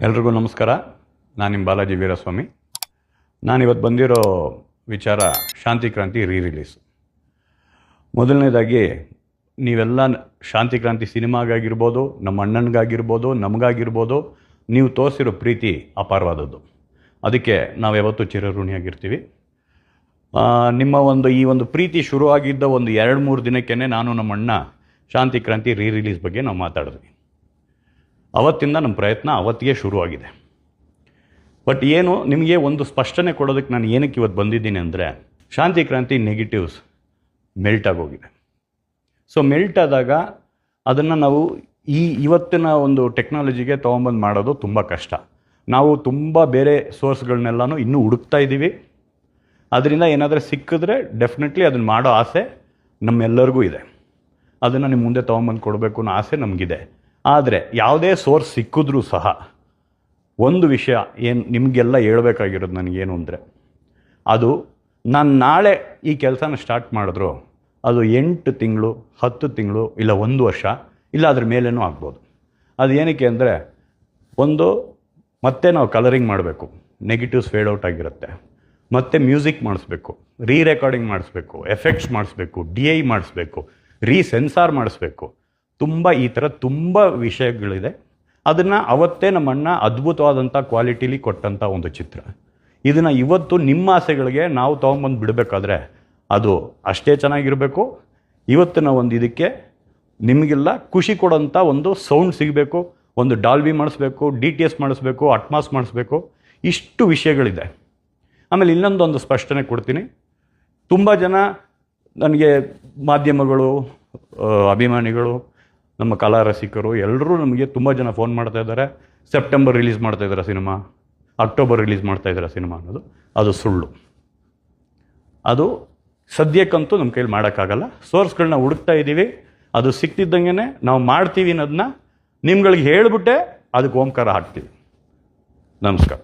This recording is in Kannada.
ಎಲ್ರಿಗೂ ನಮಸ್ಕಾರ. ನಾನು ನಿಮ್ಮ ಬಾಲಾಜಿ ವೀರಸ್ವಾಮಿ. ನಾನಿವತ್ತು ಬಂದಿರೋ ವಿಚಾರ ಶಾಂತಿ ಕ್ರಾಂತಿ ರಿಲೀಸ್. ಮೊದಲನೇದಾಗಿ ನೀವೆಲ್ಲ ಶಾಂತಿ ಕ್ರಾಂತಿ ಸಿನಿಮಾಗಾಗಿರ್ಬೋದು, ನಮ್ಮ ಅಣ್ಣನಿಗಾಗಿರ್ಬೋದು, ನಮಗಾಗಿರ್ಬೋದು, ನೀವು ತೋರಿಸಿರೋ ಪ್ರೀತಿ ಅಪಾರವಾದದ್ದು. ಅದಕ್ಕೆ ನಾವು ಯಾವತ್ತೂ ಚಿರಋಣಿಯಾಗಿರ್ತೀವಿ. ನಿಮ್ಮ ಈ ಒಂದು ಪ್ರೀತಿ ಶುರುವಾಗಿದ್ದ ಒಂದು 2-3 ದಿನಕ್ಕೇ ನಾನು ನಮ್ಮ ಅಣ್ಣ ಶಾಂತಿ ಕ್ರಾಂತಿ ರಿಲೀಸ್ ಬಗ್ಗೆ ನಾವು ಮಾತಾಡಿದ್ವಿ. ಅವತ್ತಿಂದ ನಮ್ಮ ಪ್ರಯತ್ನ ಅವತ್ತಿಗೆ ಶುರುವಾಗಿದೆ. ಬಟ್ ಏನು ನಿಮಗೆ ಒಂದು ಸ್ಪಷ್ಟನೆ ಕೊಡೋದಕ್ಕೆ ನಾನು ಏನಕ್ಕೆ ಇವತ್ತು ಬಂದಿದ್ದೀನಿ ಅಂದರೆ, ಶಾಂತಿ ಕ್ರಾಂತಿ ನೆಗೆಟಿವ್ಸ್ ಮೆಲ್ಟ್ ಆಗೋಗಿದೆ. ಸೊ ಮೆಲ್ಟ್ ಆದಾಗ ಅದನ್ನು ನಾವು ಇವತ್ತಿನ ಒಂದು ಟೆಕ್ನಾಲಜಿಗೆ ತೊಗೊಂಬಂದು ಮಾಡೋದು ತುಂಬ ಕಷ್ಟ. ನಾವು ತುಂಬ ಬೇರೆ ಸೋರ್ಸ್ಗಳನ್ನೆಲ್ಲನೂ ಇನ್ನೂ ಹುಡುಕ್ತಾ ಇದ್ದೀವಿ. ಅದರಿಂದ ಏನಾದರೂ ಸಿಕ್ಕಿದ್ರೆ ಡೆಫಿನೆಟ್ಲಿ ಅದನ್ನು ಮಾಡೋ ಆಸೆ ನಮ್ಮೆಲ್ಲರಿಗೂ ಇದೆ. ಅದನ್ನು ನಿಮ್ಮ ಮುಂದೆ ತೊಗೊಂಬಂದು ಕೊಡಬೇಕು ಅನ್ನೋ ಆಸೆ ನಮಗಿದೆ. ಆದರೆ ಯಾವುದೇ ಸೋರ್ಸ್ ಸಿಕ್ಕಿದ್ರೂ ಸಹ ಒಂದು ವಿಷಯ ಏನು ನಿಮಗೆಲ್ಲ ಹೇಳ್ಬೇಕಾಗಿರೋದು ನನಗೇನು ಅಂದರೆ, ಅದು ನಾನು ನಾಳೆ ಈ ಕೆಲಸನ ಸ್ಟಾರ್ಟ್ ಮಾಡಿದ್ರು ಅದು 8 ತಿಂಗಳು, 10 ತಿಂಗಳು, ಇಲ್ಲ 1 ವರ್ಷ, ಇಲ್ಲ ಅದ್ರ ಮೇಲೇನೂ ಆಗ್ಬೋದು. ಅದು ಏನಕ್ಕೆ ಅಂದರೆ, ಮತ್ತೆ ನಾವು ಕಲರಿಂಗ್ ಮಾಡಬೇಕು, ನೆಗೆಟಿವ್ಸ್ ಫೇಡ್ ಔಟ್ ಆಗಿರುತ್ತೆ, ಮತ್ತು ಮ್ಯೂಸಿಕ್ ಮಾಡಿಸ್ಬೇಕು, ರೆಕಾರ್ಡಿಂಗ್ ಮಾಡಿಸ್ಬೇಕು, ಎಫೆಕ್ಟ್ಸ್ ಮಾಡಿಸ್ಬೇಕು, DI ಮಾಡಿಸ್ಬೇಕು, ಸೆನ್ಸಾರ್ ಮಾಡಿಸ್ಬೇಕು, ಈ ಥರ ತುಂಬ ವಿಷಯಗಳಿದೆ. ಅದನ್ನು ಅವತ್ತೇ ನಮ್ಮ ಅಣ್ಣ ಅದ್ಭುತವಾದಂಥ ಕ್ವಾಲಿಟಿಲಿ ಕೊಟ್ಟಂಥ ಒಂದು ಚಿತ್ರ. ಇದನ್ನು ಇವತ್ತು ನಿಮ್ಮ ಆಸೆಗಳಿಗೆ ನಾವು ತೊಗೊಂಬಂದು ಬಿಡಬೇಕಾದ್ರೆ ಅದು ಅಷ್ಟೇ ಚೆನ್ನಾಗಿರಬೇಕು. ಇವತ್ತಿನ ಒಂದು ಇದಕ್ಕೆ ನಿಮಗೆಲ್ಲ ಖುಷಿ ಕೊಡೋಂಥ ಒಂದು ಸೌಂಡ್ ಸಿಗಬೇಕು, ಒಂದು ಡಾಲ್ಬಿ ಮಾಡಿಸ್ಬೇಕು, DTS ಮಾಡಿಸ್ಬೇಕು, ಅಟ್ಮಾಸ್ ಮಾಡಿಸ್ಬೇಕು, ಇಷ್ಟು ವಿಷಯಗಳಿದೆ. ಆಮೇಲೆ ಇನ್ನೊಂದೊಂದು ಸ್ಪಷ್ಟನೆ ಕೊಡ್ತೀನಿ. ತುಂಬ ಜನ ನನಗೆ ಮಾಧ್ಯಮಗಳು, ಅಭಿಮಾನಿಗಳು, ನಮ್ಮ ಕಲಾ ರಸಿಕರು ಎಲ್ಲರೂ ನಮಗೆ ತುಂಬ ಜನ ಫೋನ್ ಮಾಡ್ತಾ ಇದ್ದಾರೆ. ಸೆಪ್ಟೆಂಬರ್ ರಿಲೀಸ್ ಮಾಡ್ತಾಯಿದ್ದಾರೆ ಸಿನಿಮಾ, ಅಕ್ಟೋಬರ್ ರಿಲೀಸ್ ಮಾಡ್ತಾಯಿದ್ದಾರೆ ಸಿನಿಮಾ ಅನ್ನೋದು ಅದು ಸುಳ್ಳು. ಅದು ಸದ್ಯಕ್ಕಂತೂ ನಮ್ಮ ಕೈಲಿ ಮಾಡೋಕ್ಕಾಗಲ್ಲ. ಸೋರ್ಸ್ಗಳನ್ನ ಹುಡುಕ್ತಾ ಇದ್ದೀವಿ. ಅದು ಸಿಕ್ತಿದ್ದಂಗೆ ನಾವು ಮಾಡ್ತೀವಿ ಅನ್ನೋದನ್ನ ನಿಮ್ಗಳಿಗೆ ಹೇಳಿಬಿಟ್ಟೆ ಅದಕ್ಕೆ ಓಂಕಾರ ಹಾಕ್ತೀವಿ. ನಮಸ್ಕಾರ.